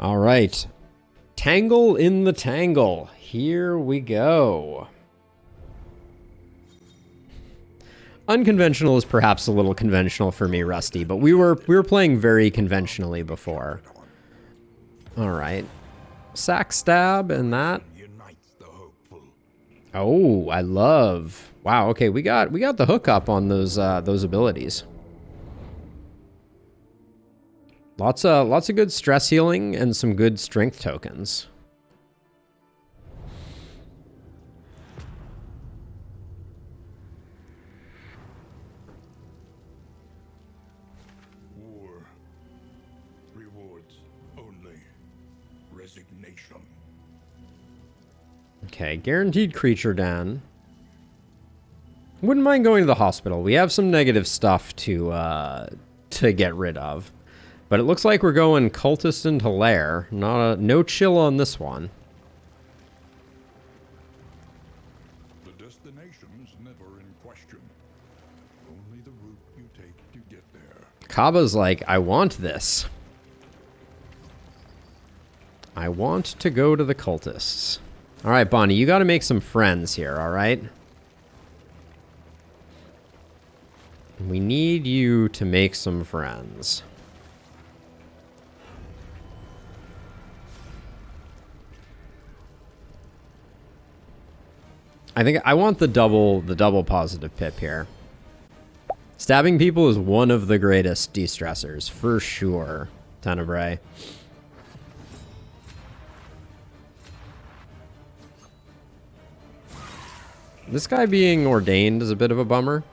All right. Tangle in the Tangle. Here we go. Unconventional is perhaps a little conventional for me, Rusty, but we were playing very conventionally before. All right. Sack stab and that. Oh, I love. Wow, okay, we got the hookup on those abilities. Lots of good stress healing and some good strength tokens. War rewards only resignation. Okay, guaranteed creature down. Wouldn't mind going to the hospital. We have some negative stuff to get rid of. But it looks like we're going cultist into lair. No chill on this one. The destination's never in question. Only the route you take to get there. Kaba's like, I want this. I want to go to the cultists. All right, Bonnie, you got to make some friends here, all right? We need you to make some friends. I think I want the double positive pip here. Stabbing people is one of the greatest de-stressors, for sure, Tenebrae. This guy being ordained is a bit of a bummer.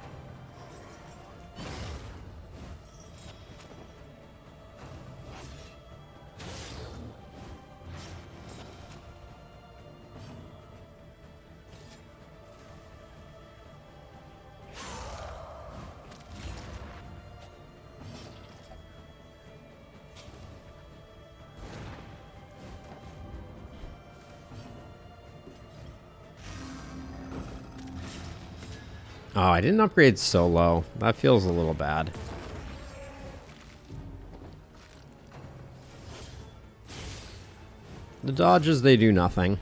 Oh, I didn't upgrade solo. That feels a little bad. The dodges, they do nothing.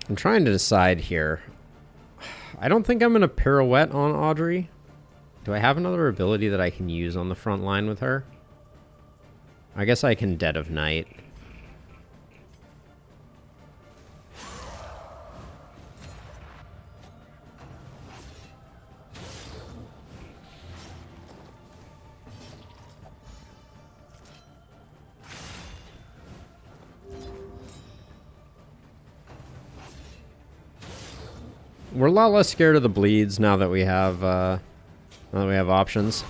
I'm trying to decide here. I don't think I'm going to pirouette on Audrey. Do I have another ability that I can use on the front line with her? I guess I can Dead of Night. We're a lot less scared of the bleeds now that we have options.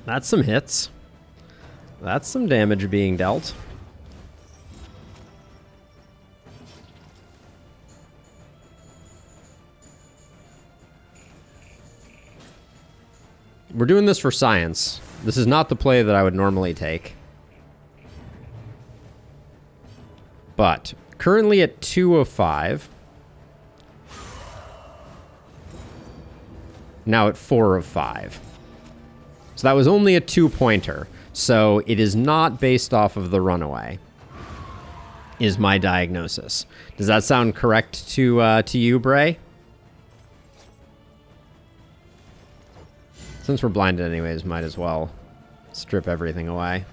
That's some hits. That's some damage being dealt. We're doing this for science. This is not the play that I would normally take. But currently at 2 of 5. Now at 4 of 5. So that was only a 2-pointer. So it is not based off of the runaway, is my diagnosis. Does that sound correct to you, Bray? Since we're blinded anyways, might as well strip everything away.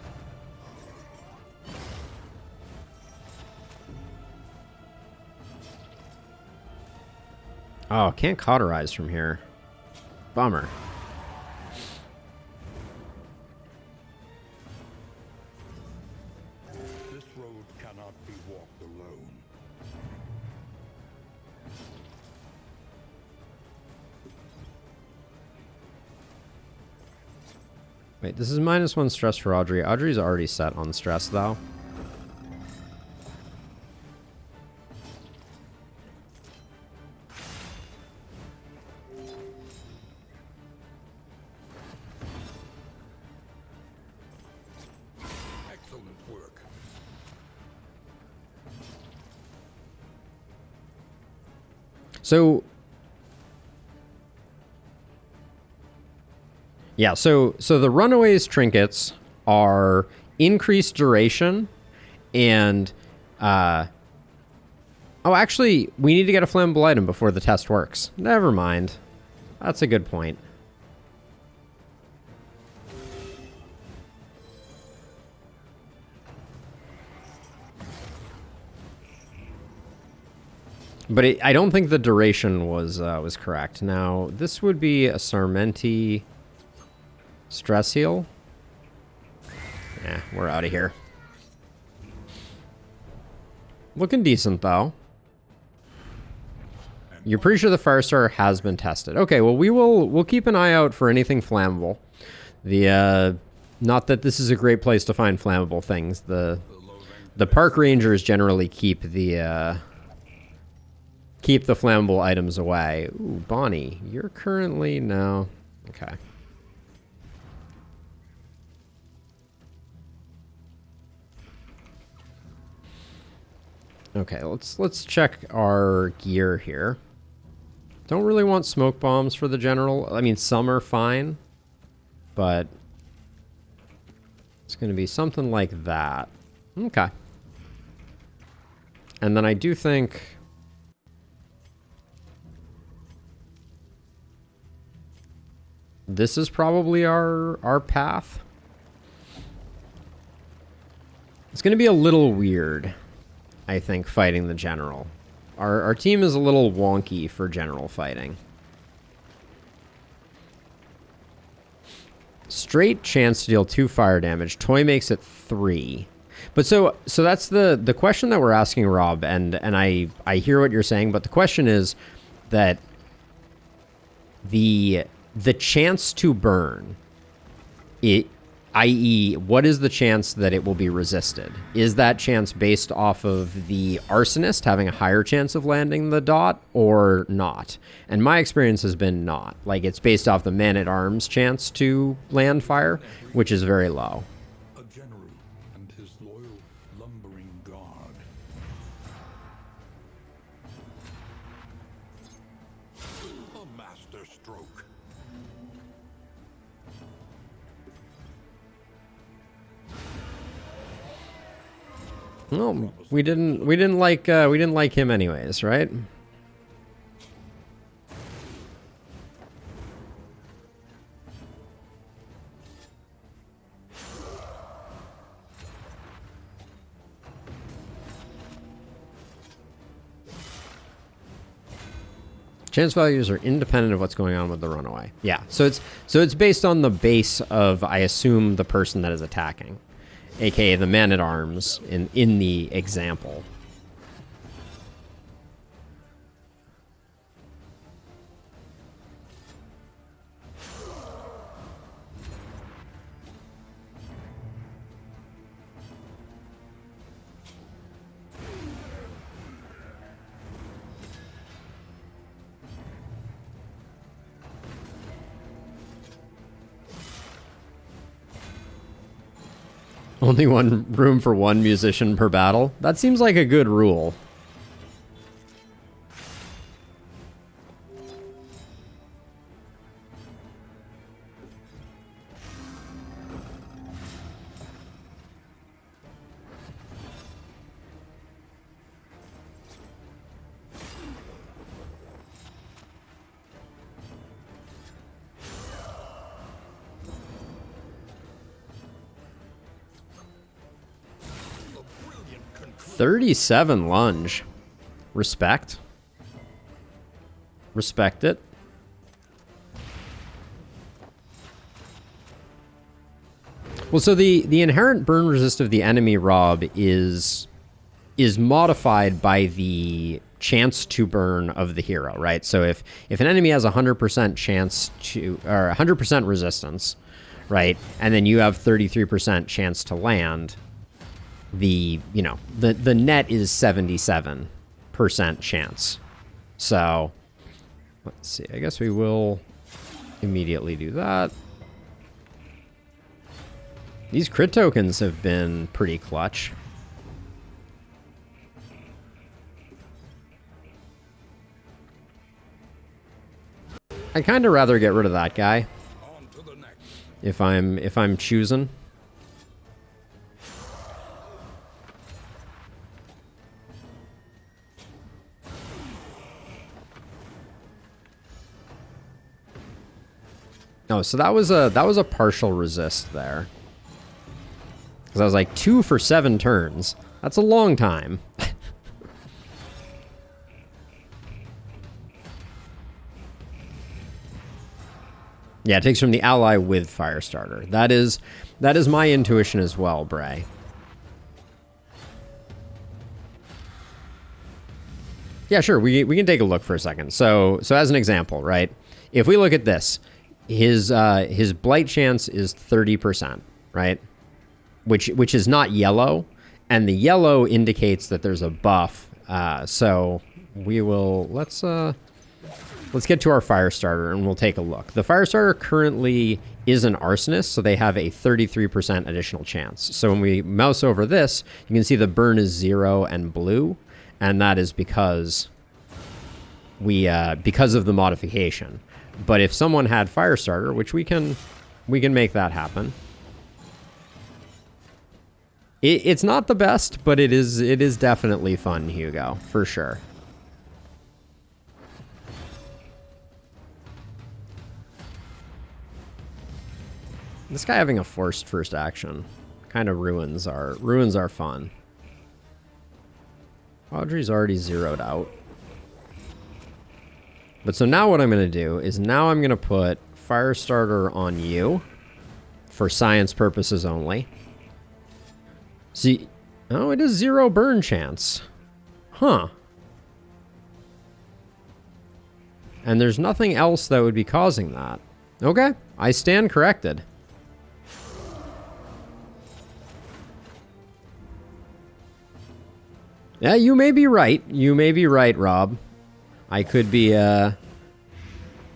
Oh, can't cauterize from here. Bummer. This road cannot be walked alone. Wait, this is -1 stress for Audrey. Audrey's already set on stress, though. So yeah, so the Runaways trinkets are increased duration and oh, actually, we need to get a flammable item before the test works. Never mind. That's a good point. But I don't think the duration was correct. Now, this would be a Sarmenti stress heal. Yeah, we're out of here. Looking decent, though. You're pretty sure the Firestar has been tested. Okay, well, we'll keep an eye out for anything flammable. Not that this is a great place to find flammable things. The park rangers generally keep the flammable items away. Ooh, Bonnie, you're currently no. Okay. Okay, let's check our gear here. Don't really want smoke bombs for the general. I mean, some are fine, but it's going to be something like that. Okay. And then I do think this is probably our path. It's going to be a little weird, I think, fighting the general. Our team is a little wonky for general fighting. Straight chance to deal 2 fire damage. Toy makes it 3. But so that's the question that we're asking, Rob, and I hear what you're saying, but the question is that the chance to burn, i.e., what is the chance that it will be resisted? Is that chance based off of the arsonist having a higher chance of landing the dot or not? And my experience has been not. Like, it's based off the man-at-arms chance to land fire, which is very low. A general and his loyal lumbering guard. A master stroke. Well, we didn't like him anyways, right? Chance values are independent of what's going on with the runaway. Yeah, so it's based on the base of, I assume, the person that is attacking, aka the man-at-arms in the example. Only one room for one musician per battle? That seems like a good rule. $37 lunge. Respect. Respect it. Well, so the inherent burn resist of the enemy, Rob, is modified by the chance to burn of the hero, right? So if an enemy has 100% chance to, or 100% resistance, right, and then you have 33% chance to land, the net is 77% chance. So let's see. I guess we will immediately do that. These crit tokens have been pretty clutch. I'd kind of rather get rid of that guy On to the next. if I'm choosing. Oh, so that was a partial resist there. Because I was like 2 for 7 turns. That's a long time. Yeah, it takes from the ally with Firestarter. That is my intuition as well, Bray. Yeah, sure. We can take a look for a second. So as an example, right? If we look at this, his blight chance is 30%, right? Which is not yellow, and the yellow indicates that there's a buff. So we will let's get to our Firestarter and we'll take a look. The Firestarter currently is an Arsonist, so they have a 33% additional chance. So when we mouse over this, you can see the burn is 0 and blue, and that is because because of the modification. But if someone had Firestarter, which we can make that happen. It's not the best, but it is definitely fun, Hugo, for sure. This guy having a forced first action kind of ruins our fun. Audrey's already zeroed out. But so now what I'm going to do is now I'm going to put Firestarter on you for science purposes only. See, oh, it is 0 burn chance. Huh. And there's nothing else that would be causing that. Okay, I stand corrected. Yeah, you may be right. You may be right, Rob. I could be, Oh,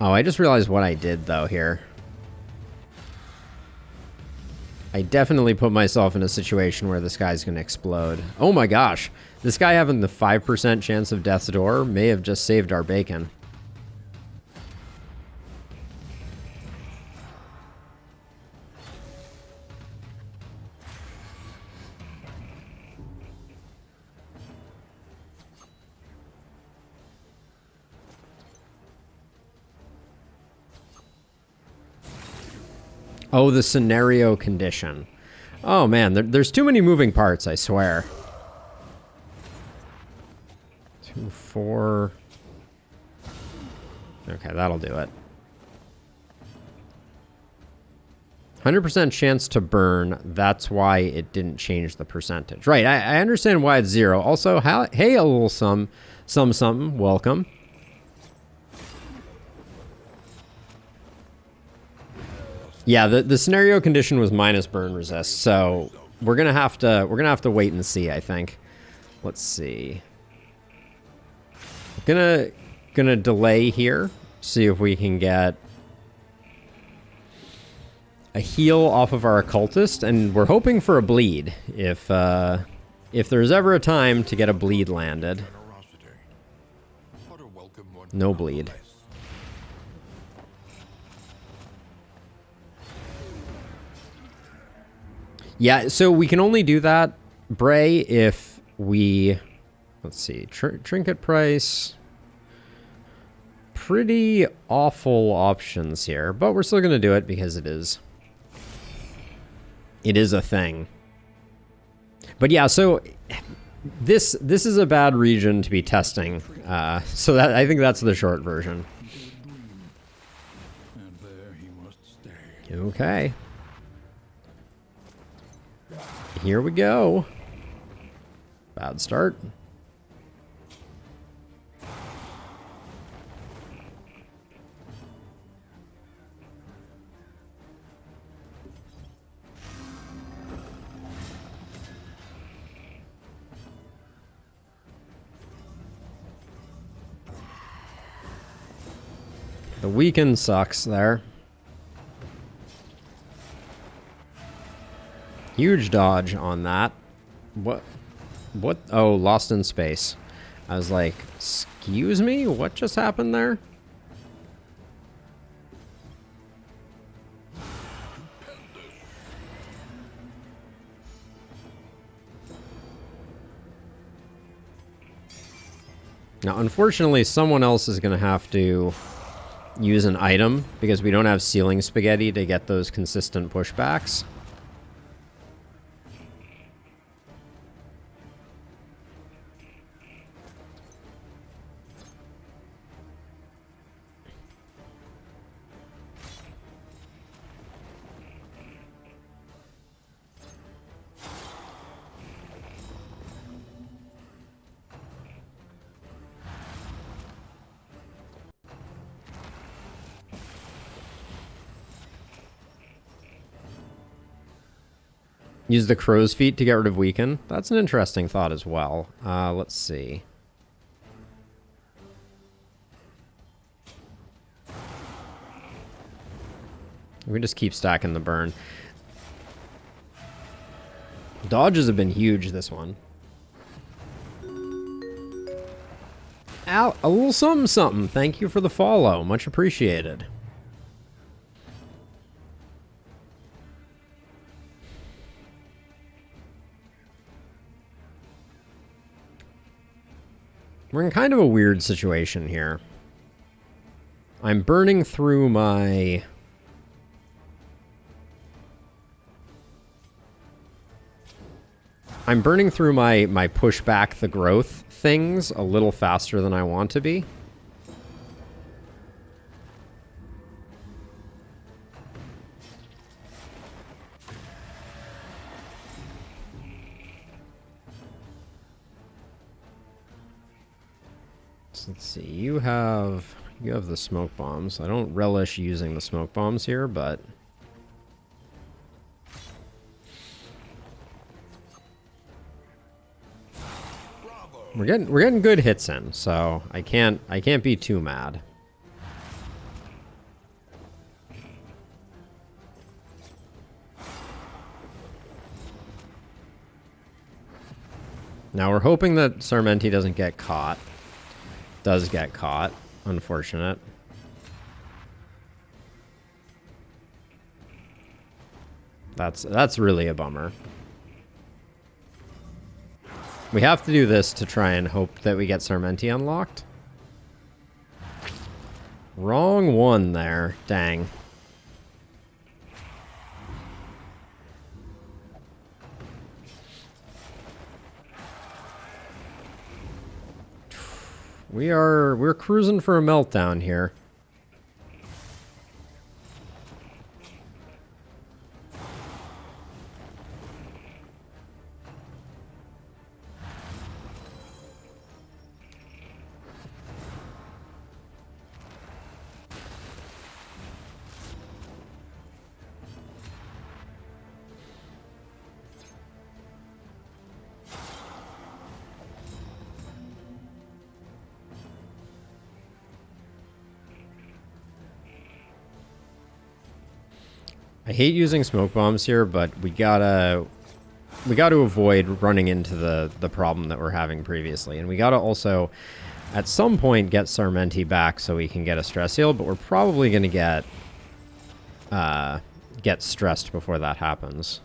I just realized what I did, though, here. I definitely put myself in a situation where this guy's going to explode. Oh my gosh. This guy having the 5% chance of death's door may have just saved our bacon. Oh, the scenario condition. Oh man, there's too many moving parts, I swear. 2, 4. Okay, that'll do it. 100% chance to burn. That's why it didn't change the percentage. Right, I understand why it's 0. Also, hey, a little something. Welcome. Yeah, the scenario condition was minus burn resist, so we're gonna have to wait and see, I think. Let's see. Gonna delay here, see if we can get a heal off of our occultist, and we're hoping for a bleed if there's ever a time to get a bleed landed. No bleed. Yeah, so we can only do that, Bray, if we... Let's see. Trinket price. Pretty awful options here, but we're still going to do it because it is a thing. But yeah, so this is a bad region to be testing. So that I think that's the short version. And there he must stay. Okay. Here we go. Bad start. The weekend sucks there. Huge dodge on that. What? Oh, lost in space. I was like, excuse me? What just happened there? Now, unfortunately, someone else is going to have to use an item because we don't have ceiling spaghetti to get those consistent pushbacks. Use the crow's feet to get rid of weaken. That's an interesting thought as well. Let's see. We just keep stacking the burn. Dodges have been huge this one. A little something something. Thank you for the follow. Much appreciated. We're in kind of a weird situation here. I'm burning through my... my push back the growth things a little faster than I want to be. So let's see. You have the smoke bombs. I don't relish using the smoke bombs here, but we're getting good hits in, so I can't be too mad. Now we're hoping that Sarmenti doesn't get caught. Does get caught. Unfortunate. That's really a bummer. We have to do this to try and hope that we get Sarmenti unlocked. Wrong one there. Dang. We're cruising for a meltdown here. I hate using smoke bombs here, but we gotta avoid running into the problem that we're having previously. And we gotta also, at some point, get Sarmenti back so we can get a stress heal, but we're probably gonna get stressed before that happens.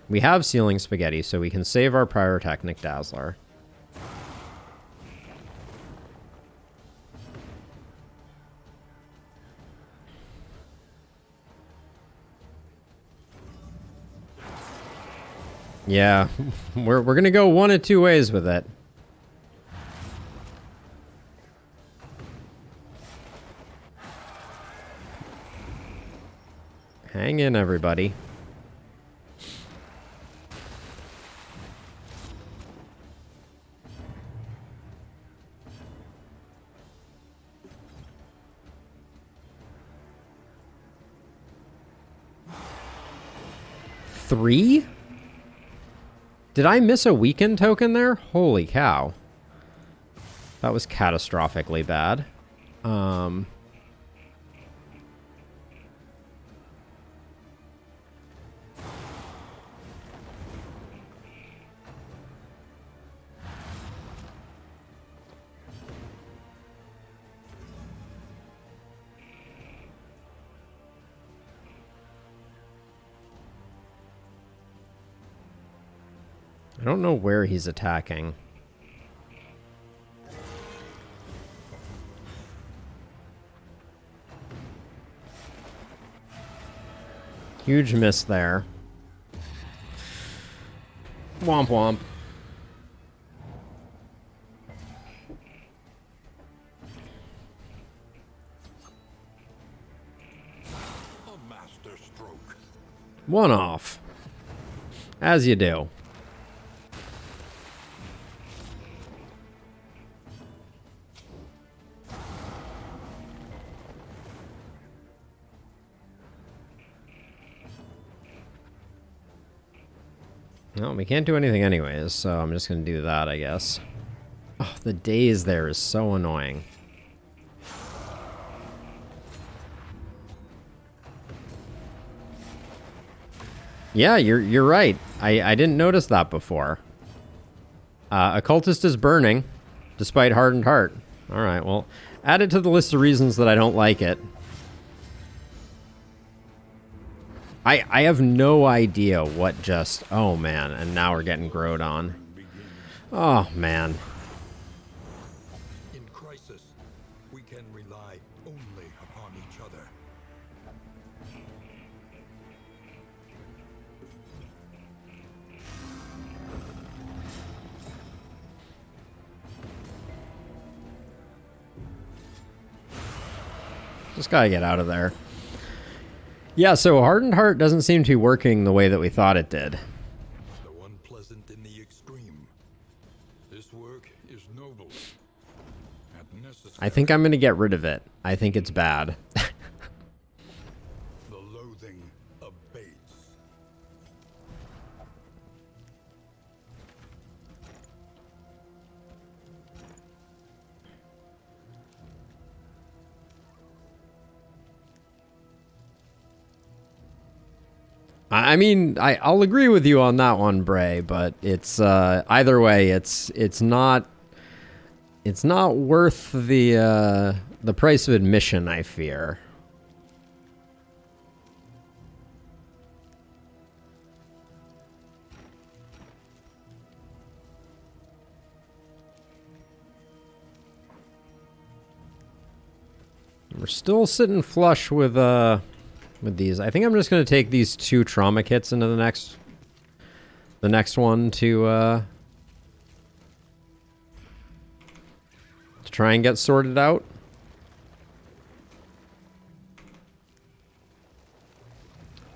We have Ceiling Spaghetti, so we can save our Pyrotechnic Dazzler. Yeah, we're gonna go one of two ways with it. Hang in, everybody. Three? Did I miss a weaken token there? Holy cow. That was catastrophically bad. I don't know where he's attacking. Huge miss there. Womp womp. A master stroke. One off. As you do. Well, we can't do anything anyways, so I'm just gonna do that, I guess. Oh, the daze there is so annoying. Yeah, you're right. I didn't notice that before. Occultist is burning, despite Hardened Heart. Alright, well, add it to the list of reasons that I don't like it. I have no idea what just... Oh, man, and now we're getting Groudon. Oh, man. In crisis, we can rely only upon each other. Just gotta get out of there. Yeah, so Hardened Heart doesn't seem to be working the way that we thought it did. Though unpleasant in the extreme, this work is noble and necessary. I think I'm gonna get rid of it. I think it's bad. The loathing abates. I mean, I'll agree with you on that one, Bray, but it's either way, it's not worth the price of admission, I fear. We're still sitting flush with these. I think I'm just going to take these 2 trauma kits into the next one to try and get sorted out.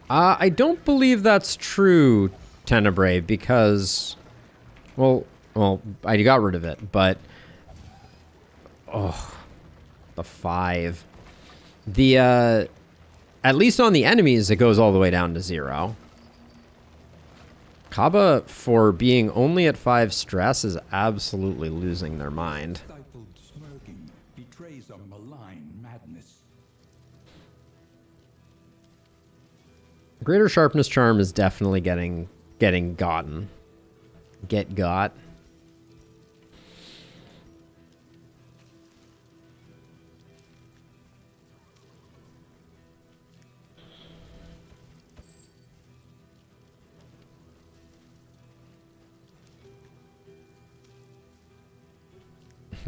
I don't believe that's true, Tenebrae, because, well, I got rid of it, but, oh, the 5. The, at least on the enemies, it goes all the way down to 0. Kaba, for being only at 5 stress, is absolutely losing their mind. Stifled smirking betrays a malign madness. Greater Sharpness Charm is definitely getting gotten. Get got.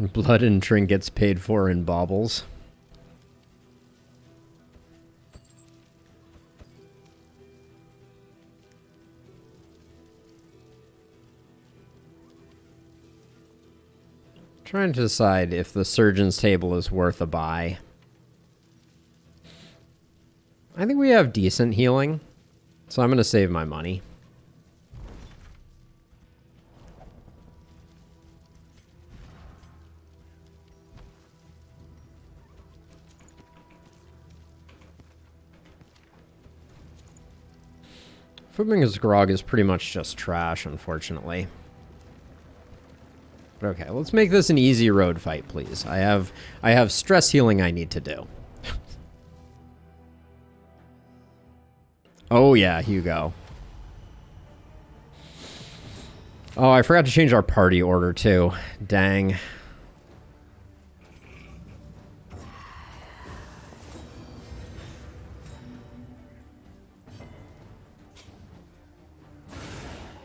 Blood and trinkets paid for in baubles. Trying to decide if the surgeon's table is worth a buy. I think we have decent healing, so I'm going to save my money. Footminger's Grog is pretty much just trash, unfortunately. But okay, let's make this an easy road fight, please. I have stress healing I need to do. Oh yeah, Hugo. Oh, I forgot to change our party order too. Dang.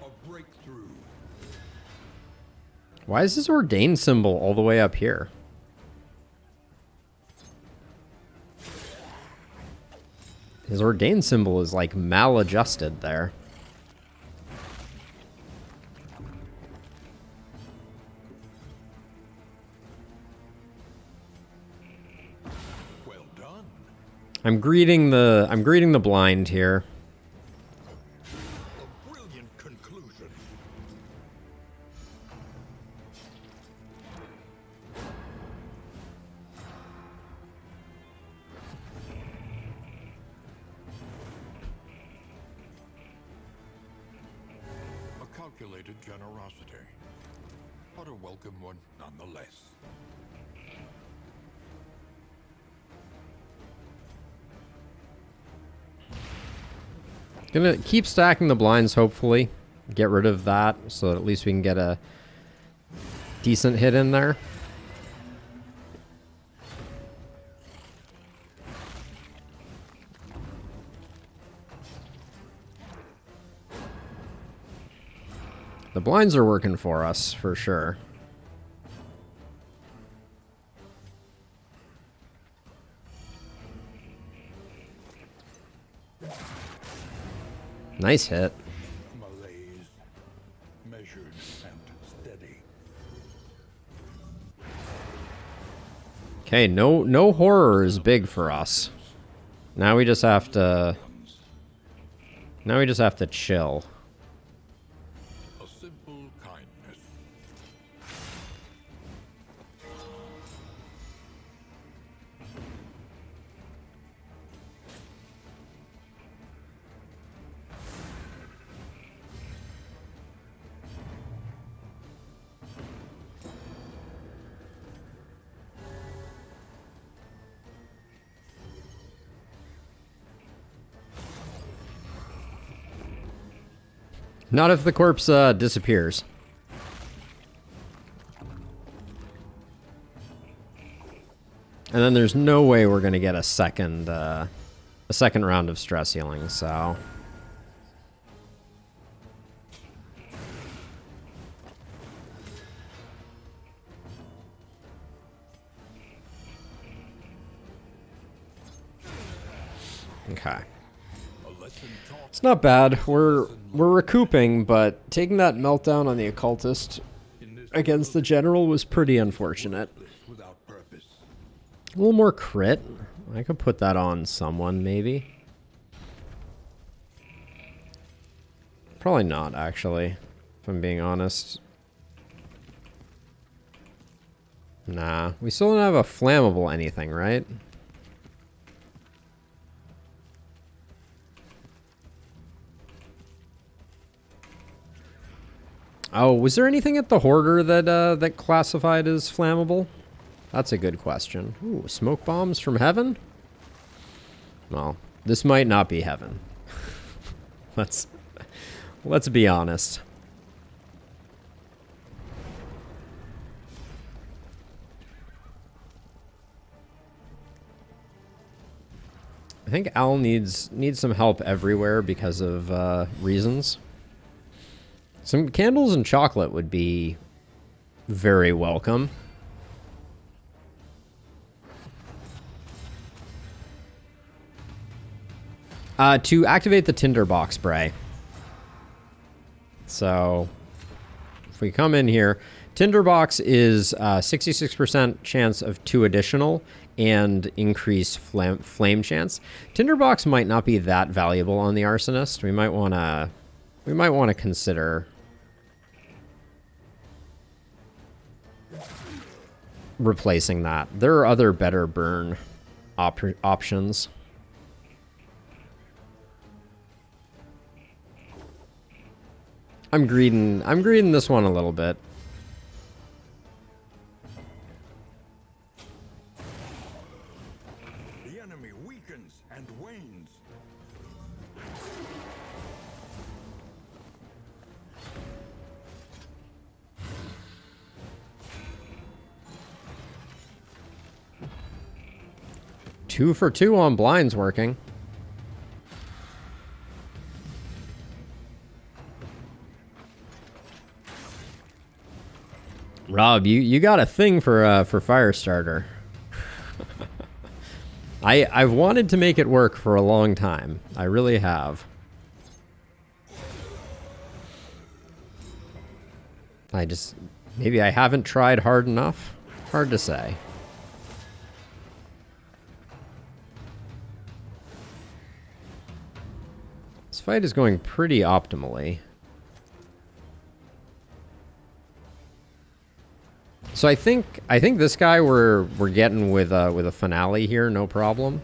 A breakthrough. Why is this ordained symbol all the way up here? His ordained symbol is like maladjusted there. Well done. I'm greeting the blind here. A brilliant conclusion. A calculated generosity, but a welcome one nonetheless. Gonna keep stacking the blinds, hopefully. Get rid of that so that at least we can get a decent hit in there. The blinds are working for us, for sure. Nice hit. Malaise, measured and steady. Okay, no horror is big for us. Now we just have to chill. A simple kindness. Not if the corpse disappears. And then there's no way we're gonna get a second round of stress healing, so. Okay. A lesson taught It's not bad. We're recouping, but taking that meltdown on the occultist in this against the general was pretty unfortunate. without purpose. A little more crit. I could put that on someone, maybe. Probably not, actually, if I'm being honest. Nah, we still don't have a flammable anything, right? Oh, was there anything at the Hoarder that that classified as flammable? That's a good question. Ooh, smoke bombs from heaven? Well, this might not be heaven. Let's be honest. I think Al needs some help everywhere because of reasons. Some candles and chocolate would be very welcome. To activate the tinderbox spray. So, if we come in here, tinderbox is 66% chance of 2 additional and increased flame chance. Tinderbox might not be that valuable on the arsonist. We might want to consider replacing that. There are other better burn options. I'm greeding this one a little bit. The enemy weakens and wanes. Two for 2 on blinds working. Rob, you got a thing for Firestarter. I've wanted to make it work for a long time. I really have. Maybe I haven't tried hard enough. Hard to say. This fight is going pretty optimally. So I think this guy we're getting with a finale here, no problem.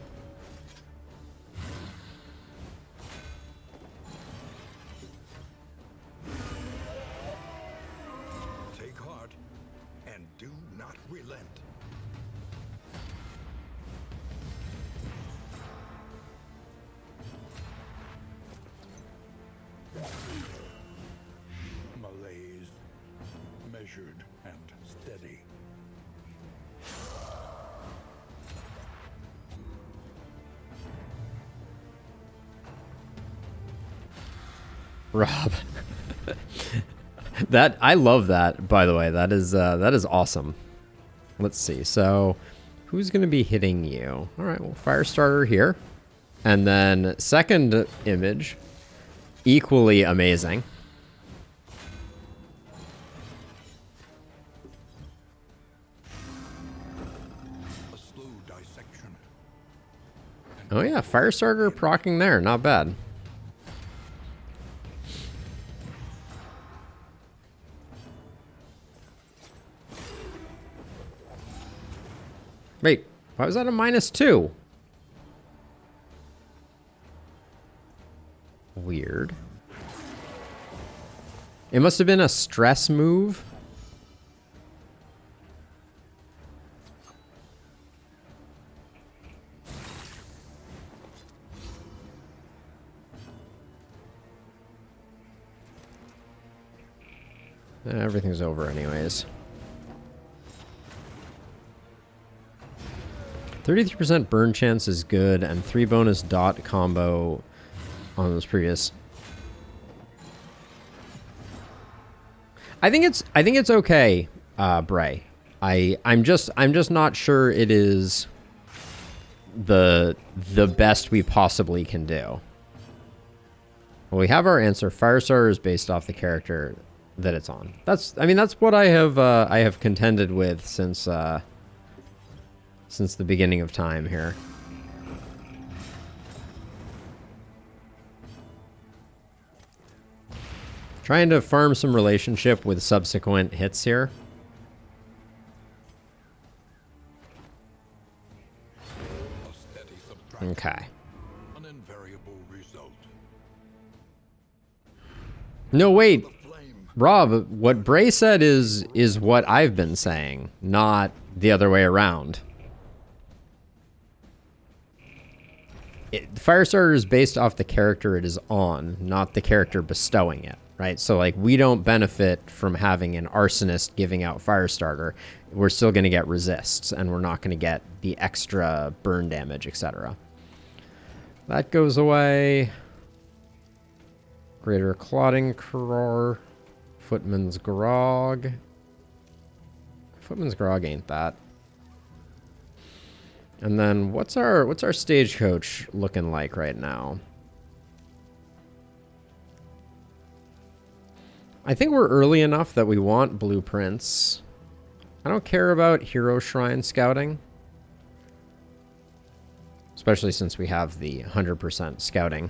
Take heart and do not relent. Malaise, measured and steady. Rob. That I love that, by the way. That is awesome. Let's see. So who's going to be hitting you? All right, well, Firestarter here. And then second image, equally amazing. A slow dissection. Oh yeah, Firestarter procking there, not bad. Wait, why was that a -2? Weird. It must have been a stress move. Everything's over anyways. 33% burn chance is good, and 3 bonus dot combo on those previous. I think it's okay, Bray. I'm just not sure it is the best we possibly can do. Well, we have our answer. Firestarter is based off the character that it's on. That's what I have contended with since the beginning of time here. Trying to farm some relationship with subsequent hits here. A steady subtraction. Okay. An invariable result. No, wait. The flame. Rob, what Bray said is what I've been saying, not the other way around. Firestarter is based off the character it is on, not the character bestowing it, right? So, like, we don't benefit from having an arsonist giving out Firestarter. We're still going to get resists, and we're not going to get the extra burn damage, etc. That goes away. Greater Clotting Crore. Footman's Grog. Footman's Grog ain't that. And then what's our stagecoach looking like right now? I think we're early enough that we want blueprints. I don't care about Hero Shrine scouting. Especially since we have the 100% scouting.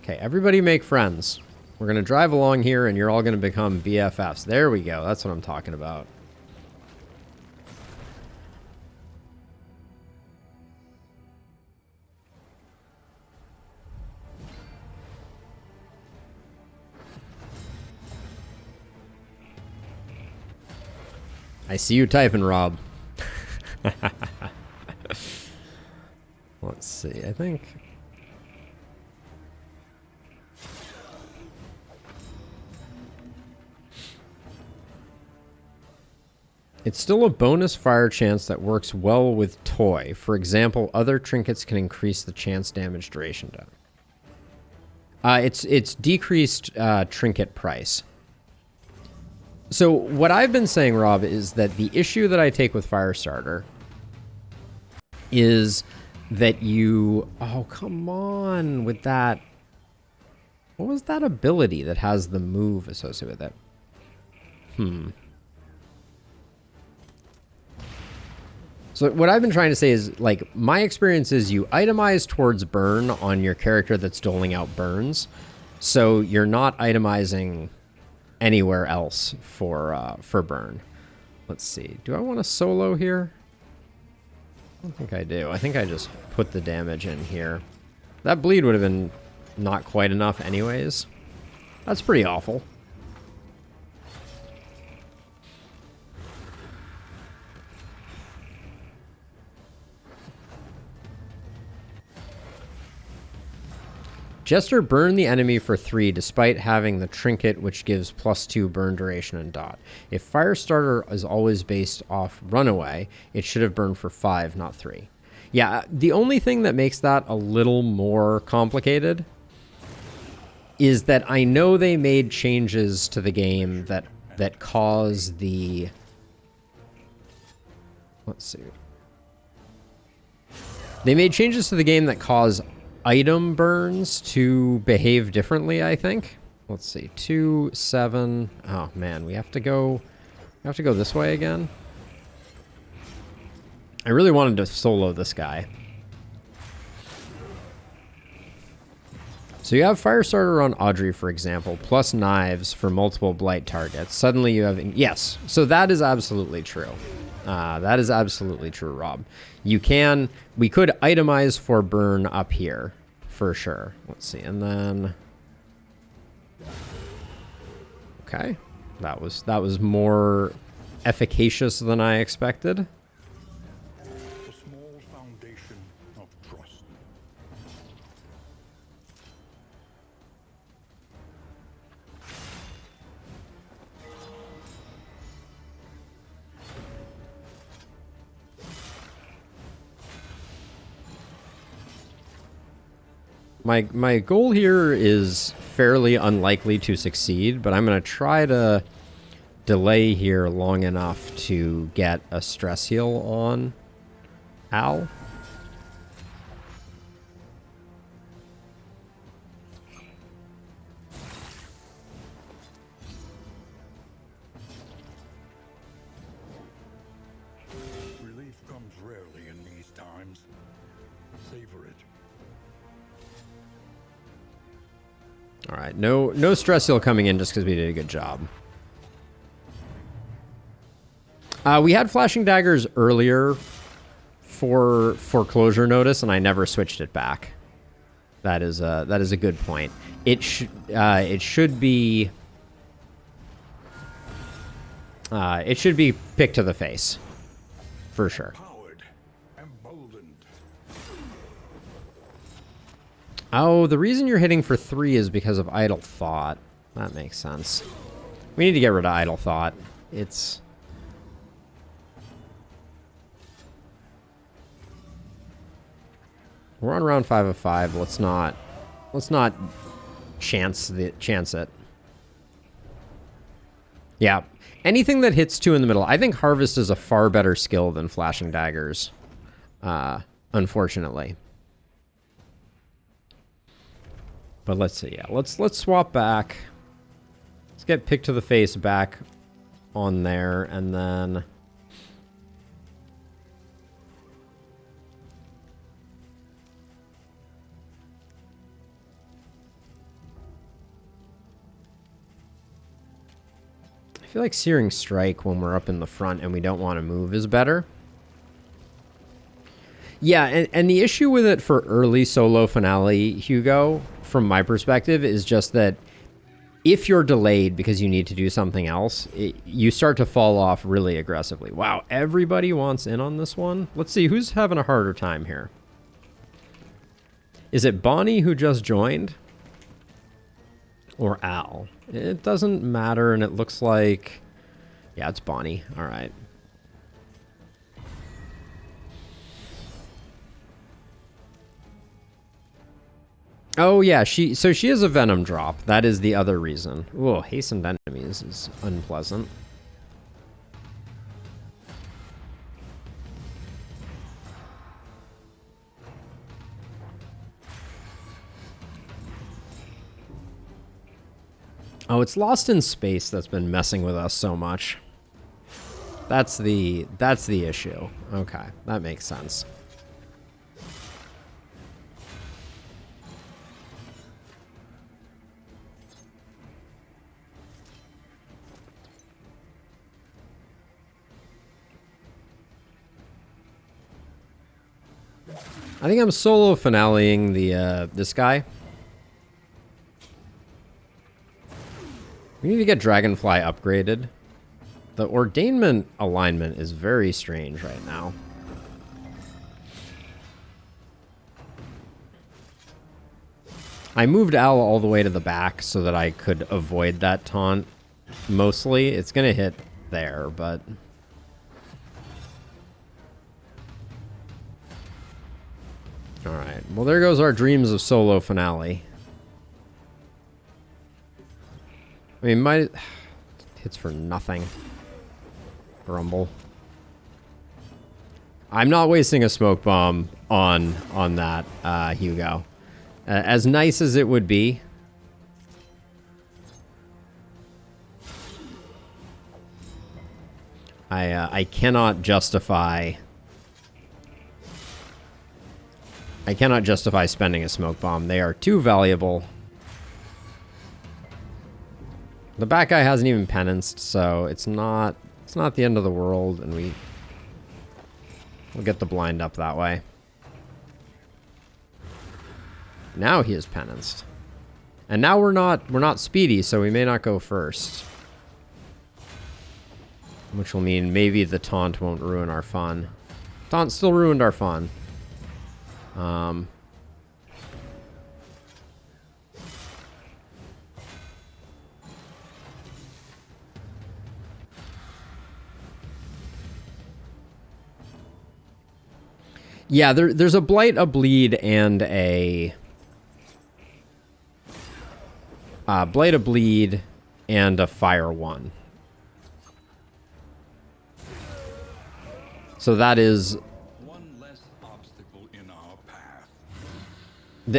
Okay, everybody make friends. We're going to drive along here, and you're all going to become BFFs. There we go. That's what I'm talking about. I see you typing, Rob. Let's see. I think... It's still a bonus fire chance that works well with toy. For example, other trinkets can increase the chance damage duration down. It's decreased trinket price. So what I've been saying, Rob, is that the issue that I take with Firestarter is that you... Oh, come on with that. What was that ability that has the move associated with it? So what I've been trying to say is, like, my experience is you itemize towards burn on your character that's doling out burns. So you're not itemizing anywhere else for burn. Let's see. Do I want to solo here? I don't think I do. I think I just put the damage in here. That bleed would have been not quite enough anyways. That's pretty awful. Jester burned the enemy for 3 despite having the trinket which gives +2 burn duration and dot. If Firestarter is always based off runaway, it should have burned for 5, not 3. Yeah, the only thing that makes that a little more complicated is that I know they made changes to the game that cause the... Let's see. They made changes to the game that cause item burns to behave differently, I think. Let's see. 2, 7. Oh man, we have to go this way again. I really wanted to solo this guy. So you have Firestarter on Audrey, for example, plus knives for multiple blight targets. Suddenly you have... Yes, so that is absolutely true. That is absolutely true, Rob. We could itemize for burn up here, for sure. Let's see, and then... Okay, that was more efficacious than I expected. A small foundation of trust. My goal here is fairly unlikely to succeed, but I'm going to try to delay here long enough to get a stress heal on Al. Relief comes rarely in these times. Savor it. All right, no stress heal coming in just because we did a good job. We had flashing daggers earlier for foreclosure notice, and I never switched it back. That is a good point. It should be pick to the face, for sure. Powered, emboldened. Oh, the reason you're hitting for 3 is because of Idle Thought. That makes sense. We need to get rid of Idle Thought. We're on round 5 of 5. Let's not chance it. Yeah. Anything that hits 2 in the middle. I think Harvest is a far better skill than Flashing Daggers. Unfortunately. But let's see. Yeah, let's swap back. Let's get Pick to the Face back on there, and then I feel like Searing Strike when we're up in the front and we don't want to move is better. Yeah, and the issue with it for early solo finale, Hugo, from my perspective, is just that if you're delayed because you need to do something else, you start to fall off really aggressively. Wow, everybody wants in on this one. Let's see, who's having a harder time here? Is it Bonnie who just joined? Or Al? It doesn't matter, and it looks like... Yeah, it's Bonnie. All right. Oh yeah, so she is a venom drop. That is the other reason. Whoa, hastened enemies is unpleasant. Oh, it's Lost in Space that's been messing with us so much. That's the issue. Okay, that makes sense. I think I'm solo finaleing the this guy. We need to get Dragonfly upgraded. The ordainment alignment is very strange right now. I moved Al all the way to the back so that I could avoid that taunt. Mostly, it's gonna hit there, but... Alright, well there goes our dreams of solo finale. I mean, my... hits for nothing. Rumble. I'm not wasting a smoke bomb on that, Hugo. As nice as it would be. I cannot justify... I cannot justify spending a smoke bomb. They are too valuable. The back guy hasn't even penanced, so it's not the end of the world, and we'll get the blind up that way. Now he is penanced. And now we're not speedy, so we may not go first. Which will mean maybe the taunt won't ruin our fun. Taunt still ruined our fun. Yeah, there's a blight, a bleed, and a... blight, a bleed, and a fire 1. So that is... One less obstacle in our path.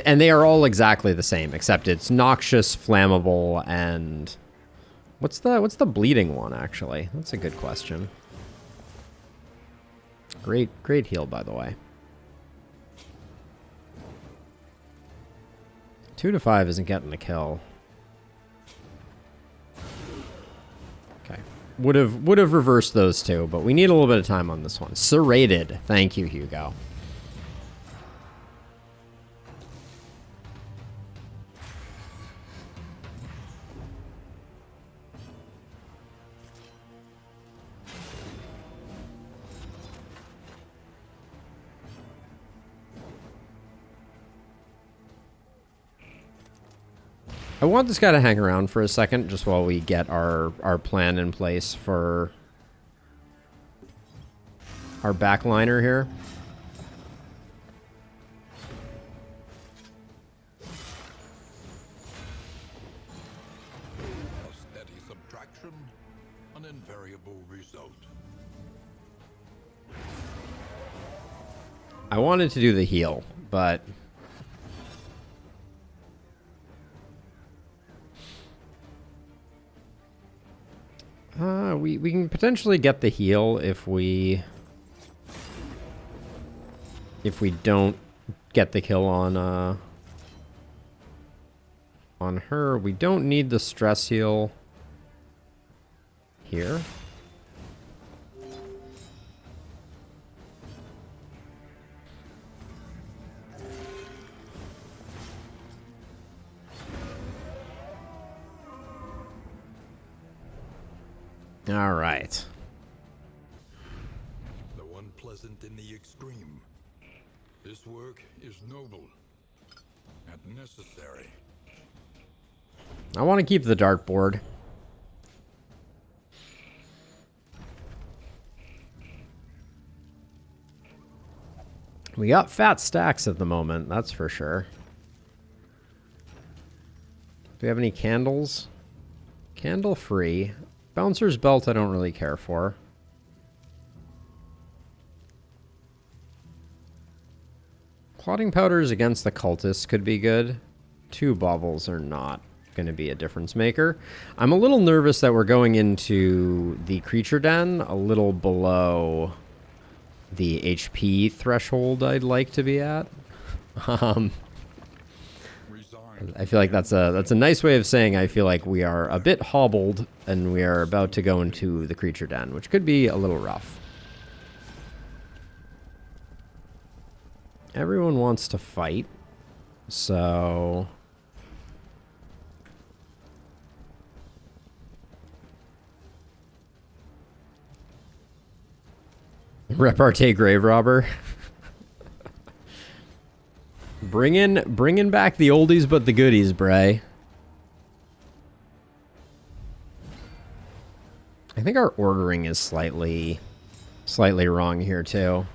And they are all exactly the same, except it's noxious, flammable, and... What's the bleeding one, actually? That's a good question. Great heal, by the way. 2 to 5 isn't getting the kill. Okay. Would have reversed those two, but we need a little bit of time on this one. Serrated. Thank you, Hugo. I want this guy to hang around for a second, just while we get our plan in place for our backliner here. A steady subtraction, an invariable result. I wanted to do the heal, but... we can potentially get the heal if we don't get the kill on her. We don't need the stress heal here. All right. The one pleasant in the extreme. This work is noble and necessary. I want to keep the dartboard. We got fat stacks at the moment, that's for sure. Do we have any candles? Candle free. Bouncer's belt I don't really care for. Clotting powders against the cultists could be good. 2 baubles are not going to be a difference maker. I'm a little nervous that we're going into the creature den a little below the HP threshold I'd like to be at. I feel like that's a nice way of saying I feel like we are a bit hobbled and we are about to go into the creature den, which could be a little rough. Everyone wants to fight, so repartee grave robber. Bringing back the oldies but the goodies, Bray. I think our ordering is slightly wrong here too.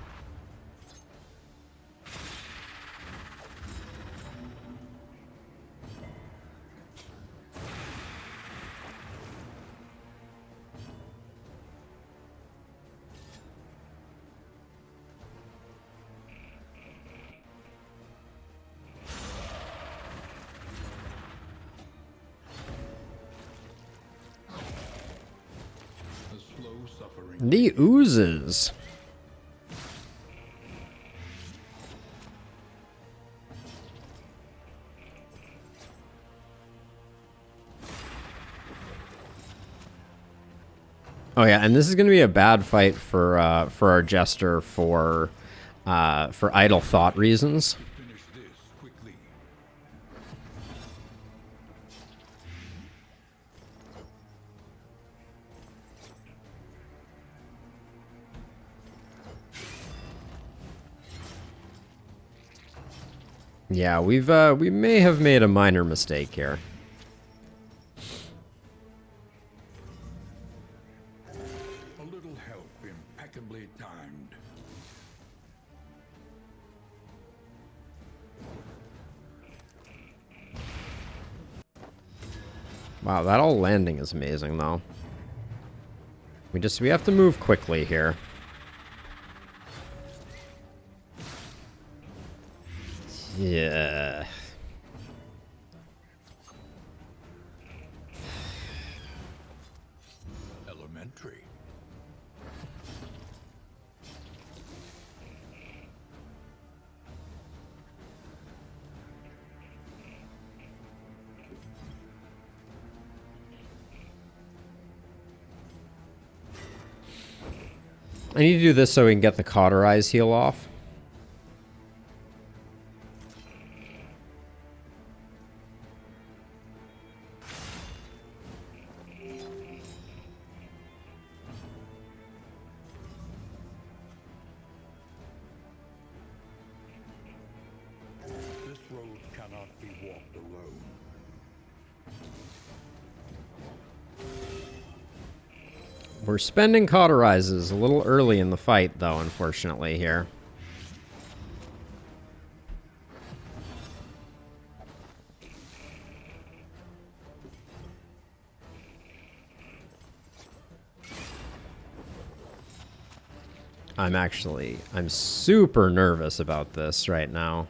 The oozes. Oh yeah, and this is going to be a bad fight for our jester for idle thought reasons. Yeah, we may have made a minor mistake here. A little help, impeccably timed. Wow, that all landing is amazing though. We have to move quickly here. Yeah. Elementary. I need to do this so we can get the cauterize heal off. This road cannot be walked alone. We're spending cauterizes a little early in the fight, though, unfortunately, here. I'm super nervous about this right now.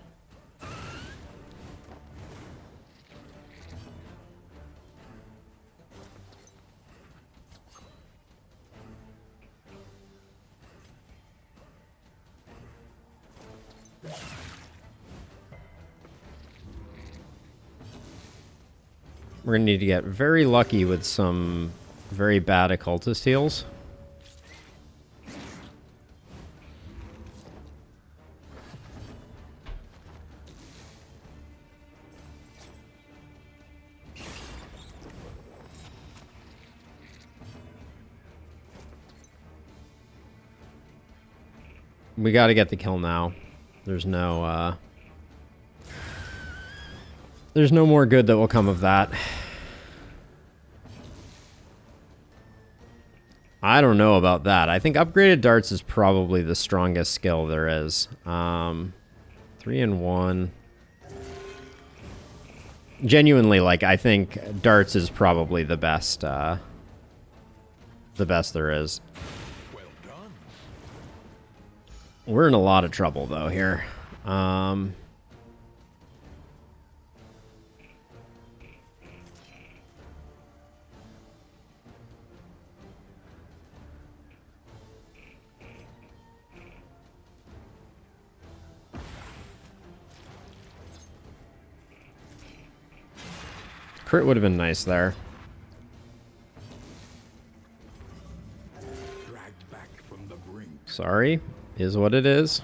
We're gonna need to get very lucky with some very bad occultist heals. We gotta get the kill now. There's no more good that will come of that. I don't know about that. I think upgraded darts is probably the strongest skill there is. 3 and 1. Genuinely, like, I think darts is probably the best there is. Well done. We're in a lot of trouble, though, here. Crit would have been nice there. Dragged back from the brink. Sorry, is what it is.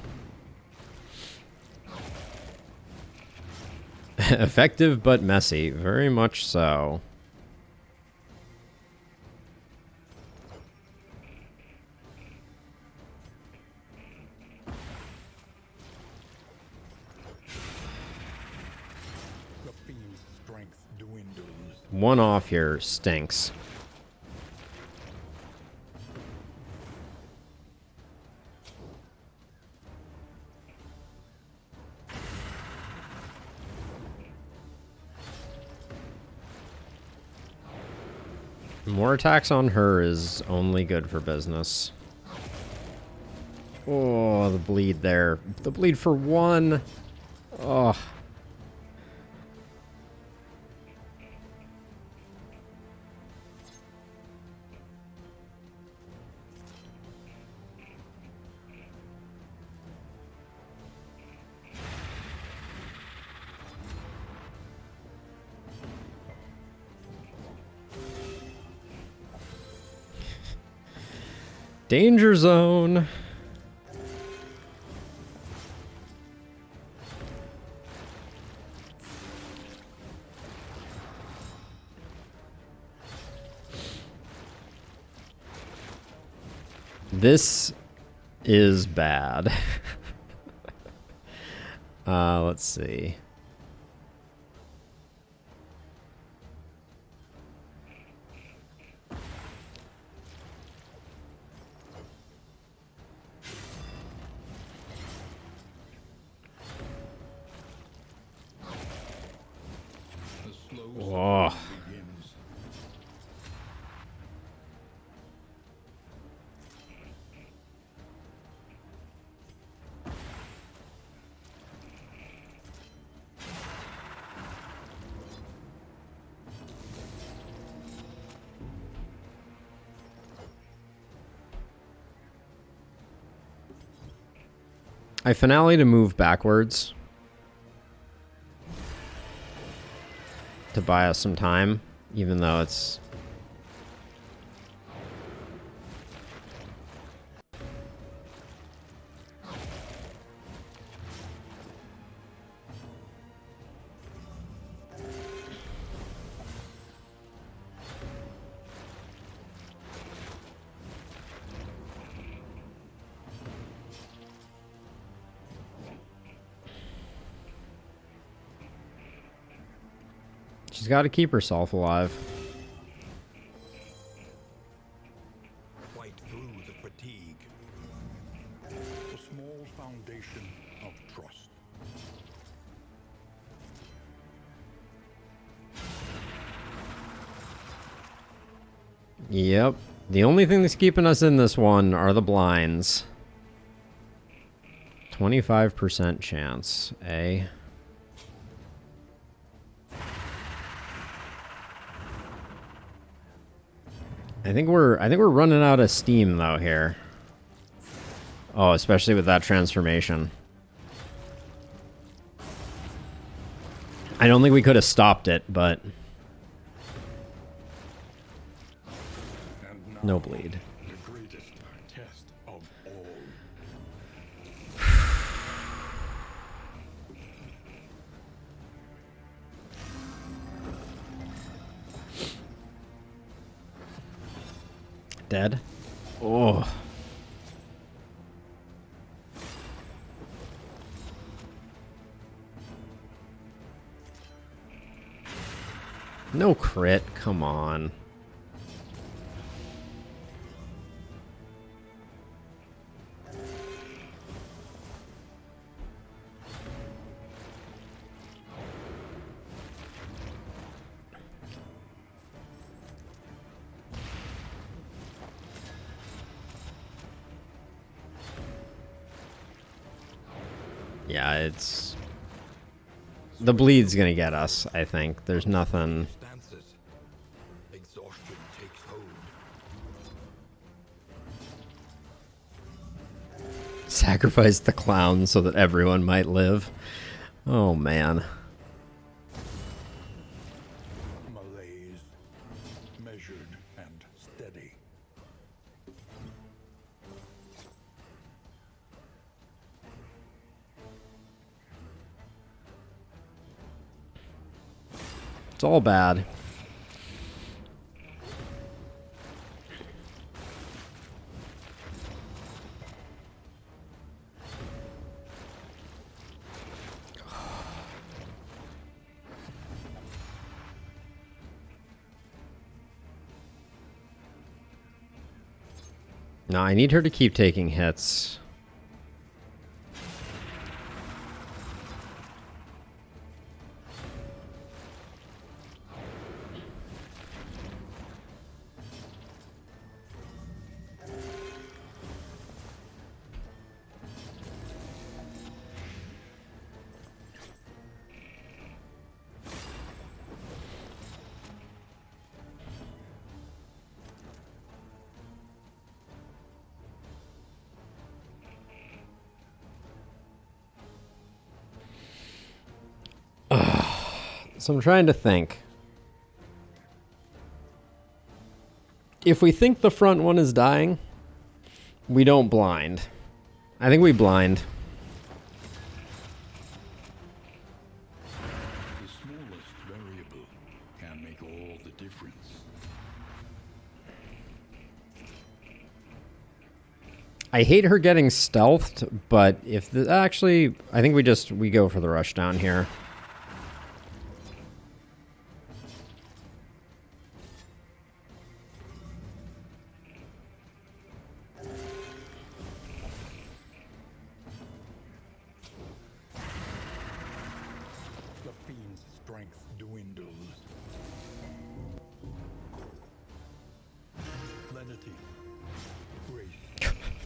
Effective but messy, very much so. The fiend's strength dwindles. One off here stinks. More attacks on her is only good for business. Oh, the bleed there. The bleed for one. Oh. Danger zone. This is bad. Let's see. The slow Whoa. slide begins. I finale to move backwards to buy us some time, even though it's... She's got to keep herself alive. Fight through the fatigue. The small foundation of trust. Yep. The only thing that's keeping us in this one are the blinds. 25% chance, eh? I think we're running out of steam though here. Oh, especially with that transformation. I don't think we could have stopped it, but And now, no bleed. the greatest test of all. Dead. Oh. No crit, come on. Yeah, it's... The bleed's gonna get us, I think. There's nothing... Stances. Exhaustion takes hold. Sacrifice the clown so that everyone might live. Oh, man. Malaise. Measured and steady. It's all bad. No, I need her to keep taking hits. So I'm trying to think. If we think the front one is dying, we don't blind. I think we blind. The smallest variable can make all the difference. I hate her getting stealthed, but if the, actually, I think we go for the rush down here. The fiend's strength dwindles. Lenity. Grace.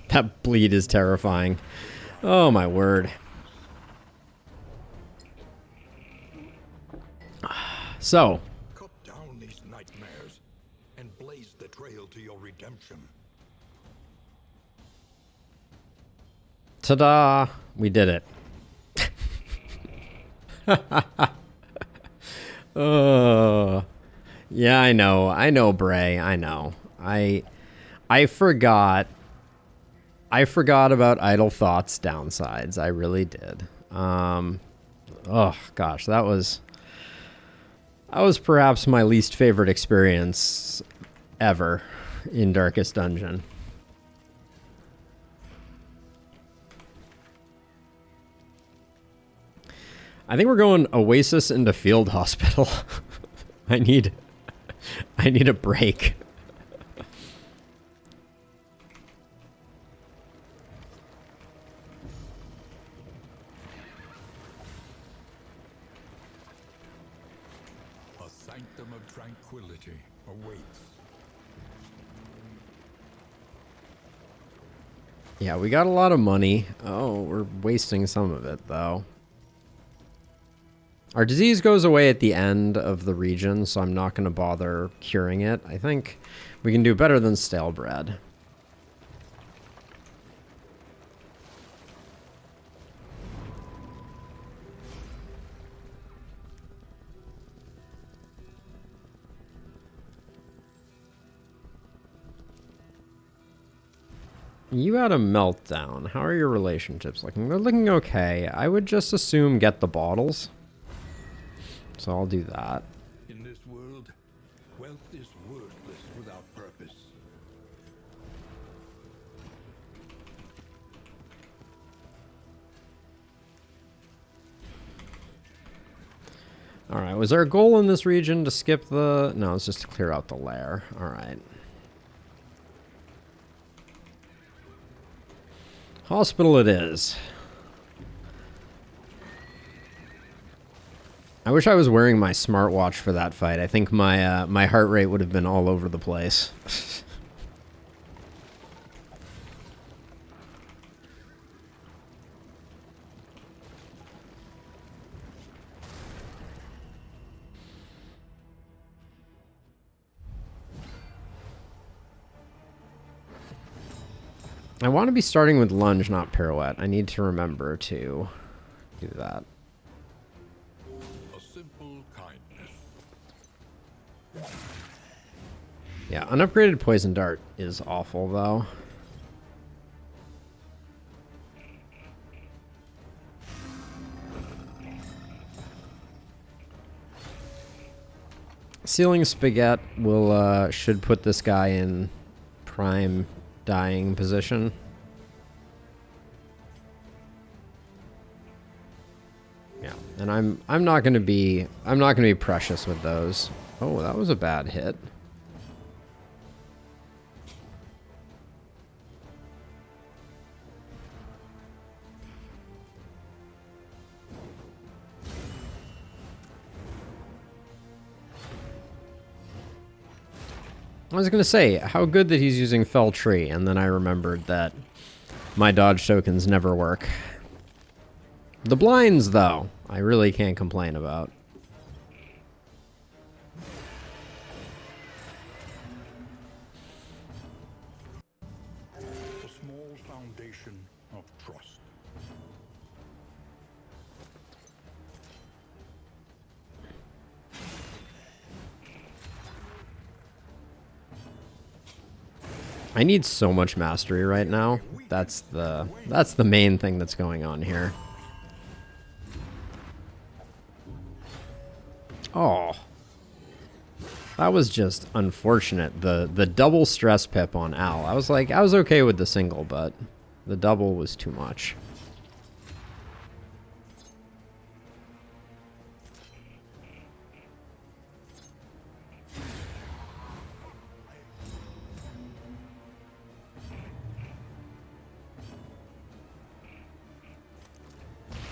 That bleed is terrifying. Oh my word. So, Cut down these nightmares and blaze the trail to your redemption. ta-da! We did it. Yeah, I know, Bray. I know. I forgot. I forgot about Idle Thoughts downsides. I really did. Oh gosh, that was perhaps my least favorite experience ever in Darkest Dungeon. I think we're going Oasis into Field Hospital. I need a break. A sanctum of tranquility awaits. Yeah, we got a lot of money. Oh, we're wasting some of it, though. Our disease goes away at the end of the region, so I'm not going to bother curing it. I think we can do better than stale bread. You had a meltdown. How are your relationships looking? They're looking okay. I would just assume get the bottles. So I'll do that. In this world, wealth is worthless without purpose. Alright, was our goal in this region to skip the... No, it's just to clear out the lair. Alright. Hospital it is. I wish I was wearing my smartwatch for that fight. I think my my heart rate would have been all over the place. I want to be starting with lunge, not pirouette. I need to remember to do that. A simple kindness. Yeah, unupgraded poison dart is awful, though. Sealing spaghetti will should put this guy in prime dying position. Yeah, and I'm not gonna be precious with those. Oh, that was a bad hit. I was gonna say, how good that he's using Fell Tree, and then I remembered that my dodge tokens never work. The blinds, though, I really can't complain about. A small foundation of trust. I need so much mastery right now. That's the main thing that's going on here. Oh. That was just unfortunate. The double stress pip on Al. I was okay with the single, but the double was too much.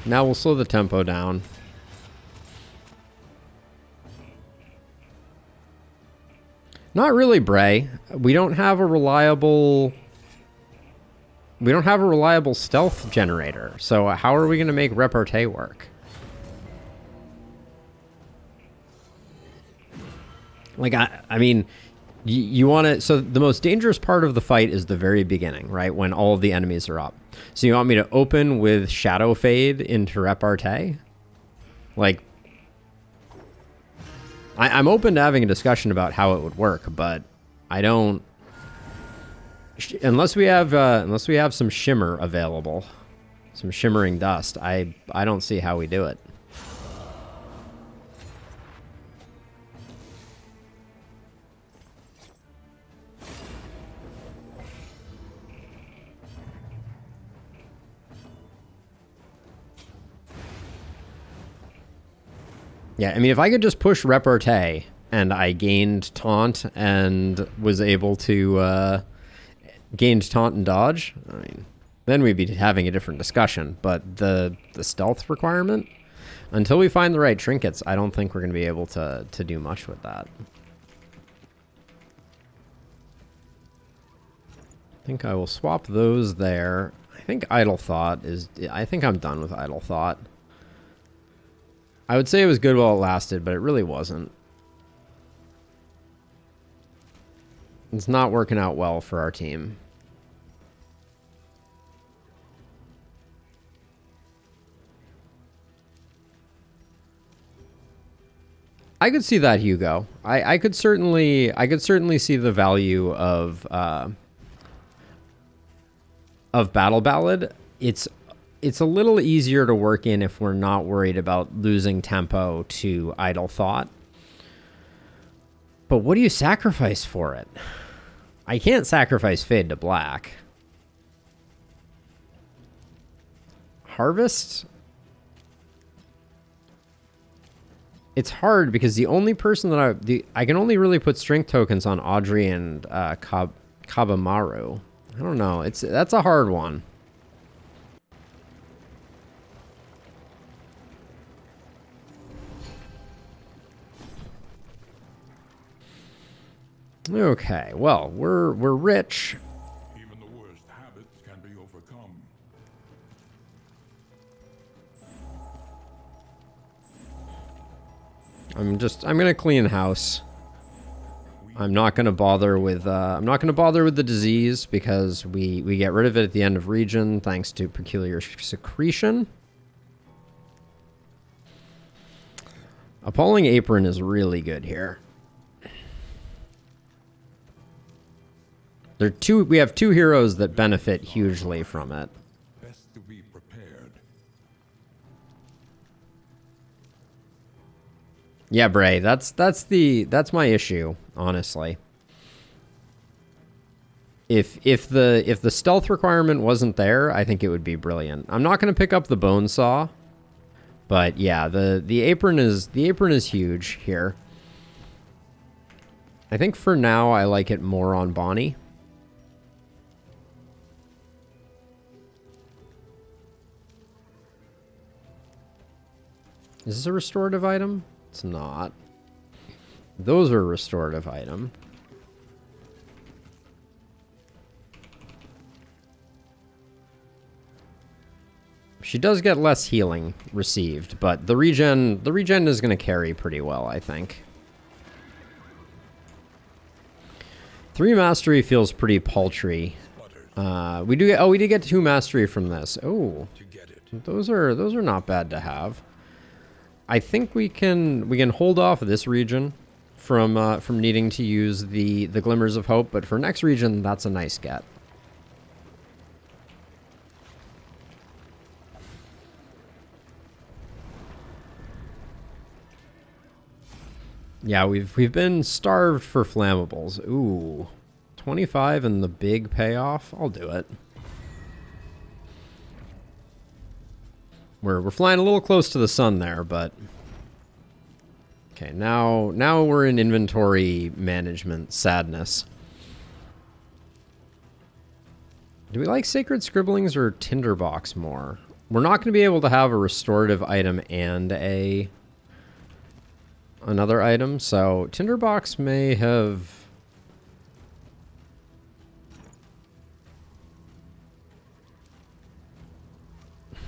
Now we'll slow the tempo down. Not really, Bray. We don't have a reliable stealth generator. So how are we going to make repartee work? Like I mean, you want to, so the most dangerous part of the fight is the very beginning, right? When all of the enemies are up. So you want me to open with Shadow Fade into repartee? Like, I'm open to having a discussion about how it would work, but I don't, unless we have some shimmer available, some shimmering dust, I don't see how we do it. Yeah, I mean, if I could just push repartee and I gained taunt and was able to gained taunt and dodge, I mean, then we'd be having a different discussion. But the stealth requirement, until we find the right trinkets, I don't think we're going to be able to do much with that. I think I will swap those there. I think Idle Thought is, I think I'm done with Idle Thought. I would say it was good while it lasted, but it really wasn't. It's not working out well for our team. I could see that, Hugo. I could certainly see the value of Battle Ballad. It's a little easier to work in if we're not worried about losing tempo to Idle Thought. But what do you sacrifice for it? I can't sacrifice Fade to Black. Harvest? It's hard because the only person that I can only really put strength tokens on Audrey and Kabamaru. I don't know. That's a hard one. Okay, well, we're rich. Even the worst habits can be overcome. I'm gonna clean house. I'm not going to bother with the disease because we get rid of it at the end of region thanks to peculiar secretion. Appalling Apron is really good here. We have two heroes that benefit hugely from it. Best to be prepared. Yeah, Bray, that's my issue, honestly. If the stealth requirement wasn't there, I think it would be brilliant. I'm not going to pick up the bone saw, but yeah, the apron is huge here. I think for now I like it more on Bonnie. Is this a restorative item? It's not. Those are a restorative item. She does get less healing received, but the regen is going to carry pretty well, I think. 3 mastery feels pretty paltry. We did get 2 mastery from this. Oh, those are not bad to have. I think we can hold off this region from needing to use the Glimmers of Hope, but for next region, that's a nice get. Yeah, we've been starved for flammables. Ooh, 25 and the big payoff. I'll do it. We're flying a little close to the sun there, but okay. Now we're in inventory management sadness. Do we like Sacred Scribblings or Tinderbox more? We're not going to be able to have a restorative item and another item, so Tinderbox may have.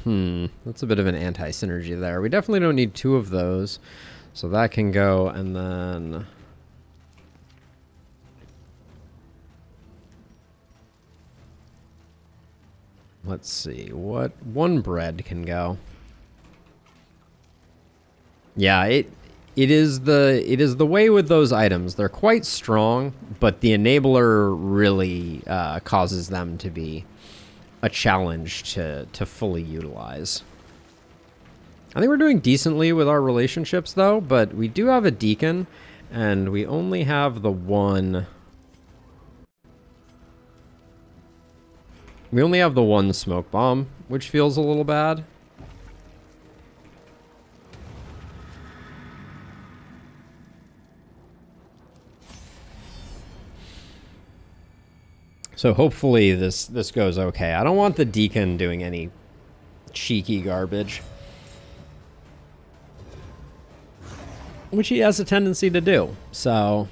That's a bit of an anti-synergy there. We definitely don't need 2 of those. So that can go, and then... let's see, what 1 bread can go. Yeah, it is the way with those items. They're quite strong, but the enabler really causes them to be a challenge to fully utilize. I think we're doing decently with our relationships though, but we do have a deacon and we only have the one. We only have the 1 smoke bomb, which feels a little bad. So hopefully this goes okay. I don't want the deacon doing any cheeky garbage, which he has a tendency to do. So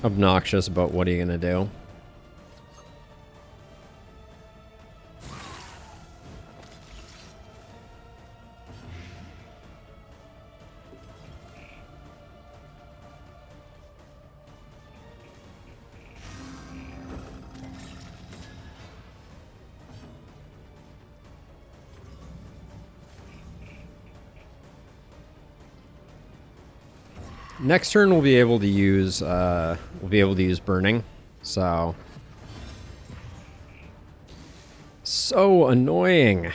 obnoxious, but what are you gonna do? Next turn we'll be able to use burning. So annoying.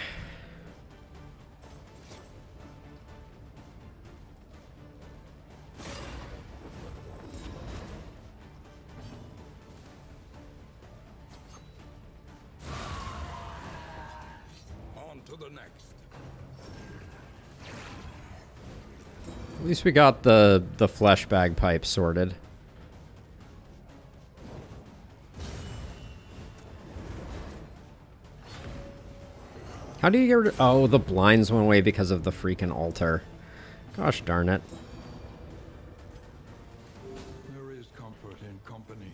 On to the next. At least we got the flesh bagpipe sorted. How do you get rid of... Oh, the blinds went away because of the freaking altar. Gosh darn it. There is comfort in company.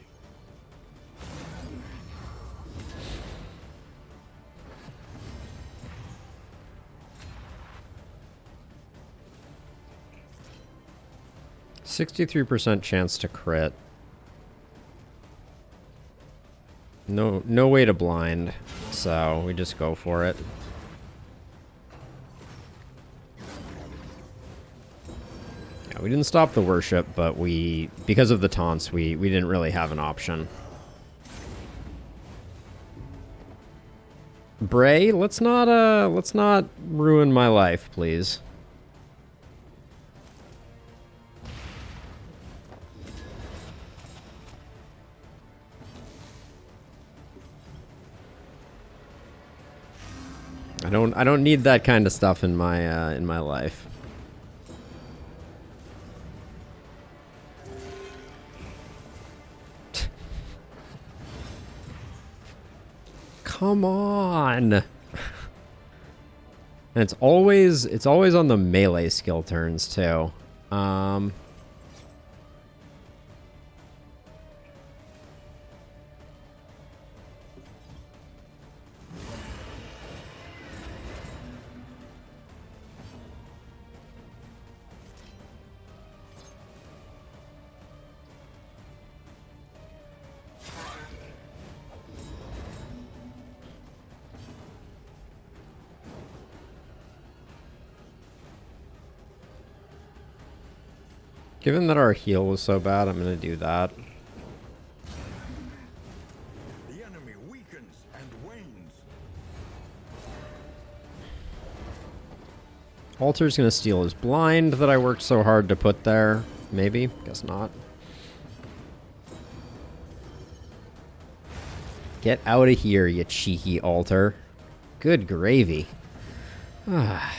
%63% chance to crit. No way to blind, so we just go for it. Yeah, we didn't stop the worship, but because of the taunts, we didn't really have an option. Bray, let's not ruin my life, please. I don't need that kind of stuff in my life. Come on. And it's always on the melee skill turns too. Given that our heal was so bad, I'm gonna do that. The enemy weakens and wanes. Altar's gonna steal his blind that I worked so hard to put there. Maybe? Guess not. Get out of here, you cheeky altar. Good gravy. Ah.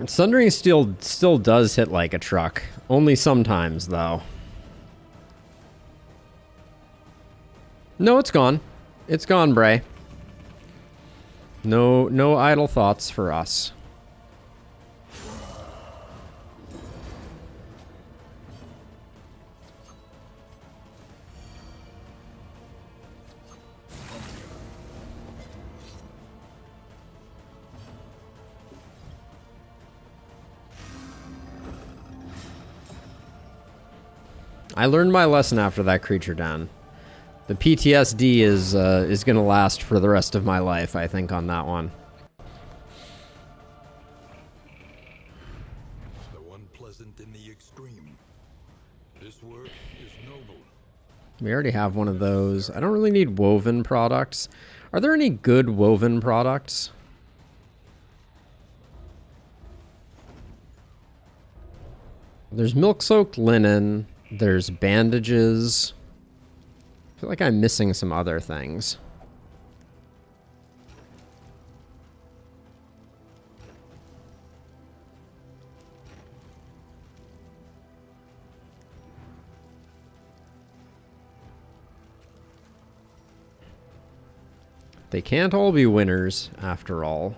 Sundering Steel still does hit like a truck. Only sometimes, though. No, it's gone. It's gone, Bray. No idle thoughts for us. I learned my lesson after that creature down. The PTSD is going to last for the rest of my life, I think, on that one. The unpleasant in the extreme. This work is noble. We already have one of those. I don't really need woven products. Are there any good woven products? There's milk-soaked linen. There's bandages. I feel like I'm missing some other things. They can't all be winners, after all.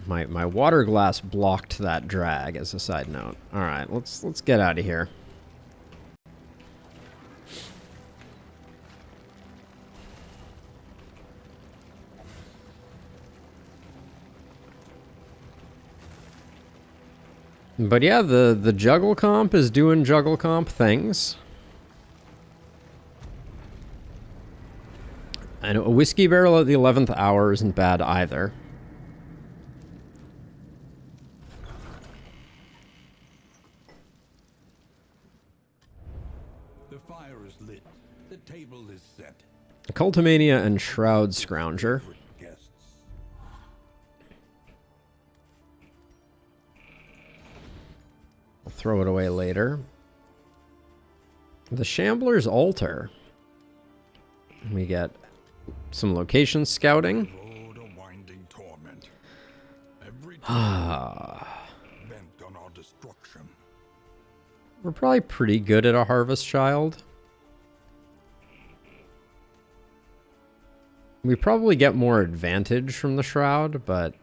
My water glass blocked that drag, as a side note. All right, let's get out of here. But yeah, the juggle comp is doing juggle comp things. And a whiskey barrel at the 11th hour isn't bad either. The fire is lit. The table is set. Cultimania and Shroud Scrounger. Guests. I'll throw it away later. The Shambler's Altar. We get some location scouting. Road a winding torment. Every bent on our destruction. We're probably pretty good at a Harvest Child. We probably get more advantage from the Shroud, but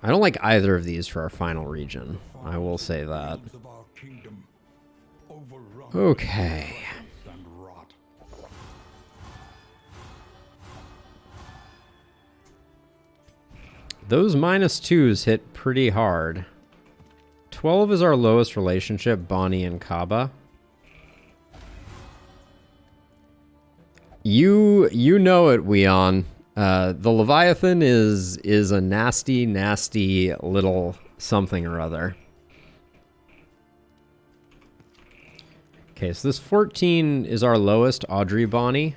I don't like either of these for our final region. I will say that. Of our kingdom, overrun Okay. and rot. Those -2s hit pretty hard. 12 is our lowest relationship, Bonnie and Kaba. You know it, Weon. The Leviathan is a nasty, nasty little something or other. Okay, so this 14 is our lowest, Audrey Bonnie.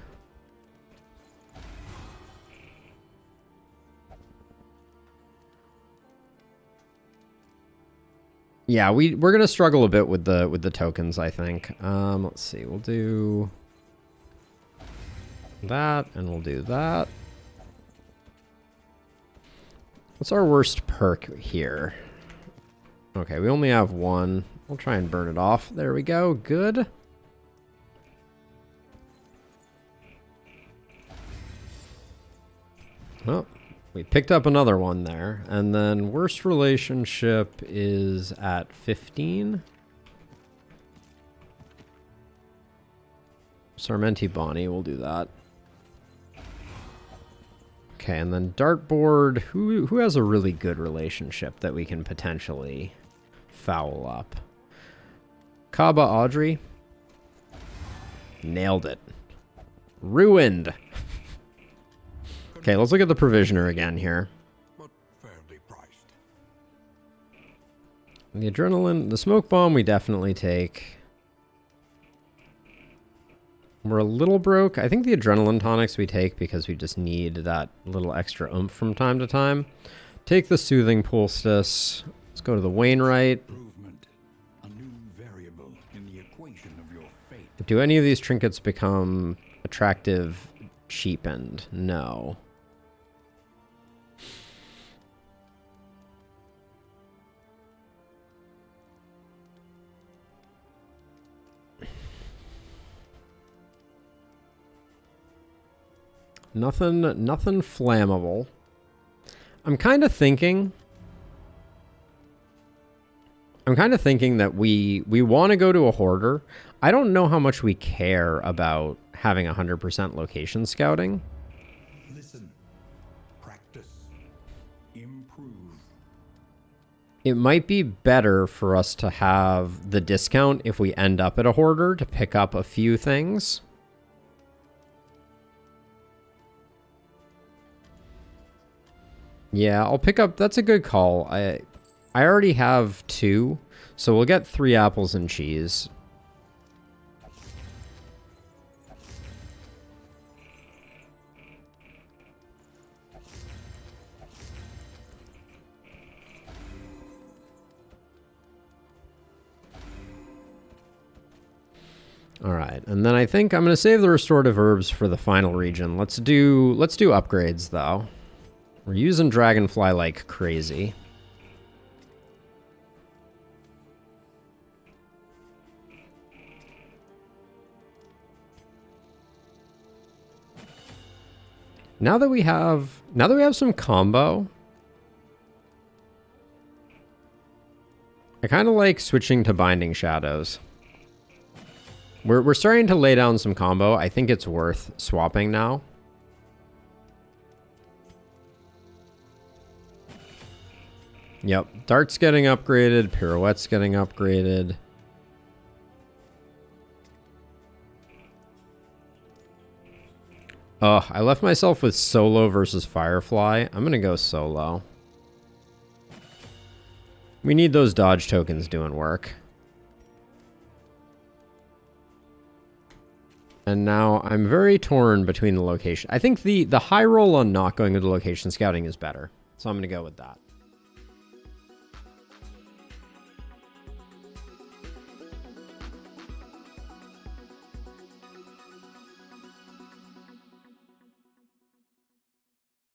Yeah, we're gonna struggle a bit with the tokens, I think. Let's see, we'll do that, and we'll do that. What's our worst perk here? Okay, we only have one. We'll try and burn it off. There we go. Good. Well, we picked up another one there. And then worst relationship is at 15. Sarmenti Bonnie, we'll do that. Okay, and then dartboard. Who has a really good relationship that we can potentially foul up? Kaba Audrey. Nailed it. Ruined. Okay, let's look at the provisioner again here. But fairly priced. The adrenaline, the smoke bomb we definitely take. We're a little broke. I think the adrenaline tonics we take because we just need that little extra oomph from time to time. Take the soothing poultice. Let's go to the Wainwright. Improvement, a new variable in the equation of your fate. Do any of these trinkets become attractive, cheapened? No. Nothing flammable. I'm kind of thinking that we want to go to a hoarder. I don't know how much we care about having 100% location scouting. Listen, practice, improve. It might be better for us to have the discount if we end up at a hoarder to pick up a few things. Yeah, I'll pick up. That's a good call. I already have 2, so we'll get 3 apples and cheese. All right, and then I think I'm going to save the restorative herbs for the final region. Let's do upgrades though. We're using Dragonfly like crazy. Now that we have some combo, I kind of like switching to Binding Shadows. We're starting to lay down some combo. I think it's worth swapping now. Yep, Dart's getting upgraded, Pirouette's getting upgraded. Oh, I left myself with Solo versus Firefly. I'm gonna go Solo. We need those dodge tokens doing work. And now I'm very torn between the location. I think the high roll on not going to the location scouting is better. So I'm gonna go with that.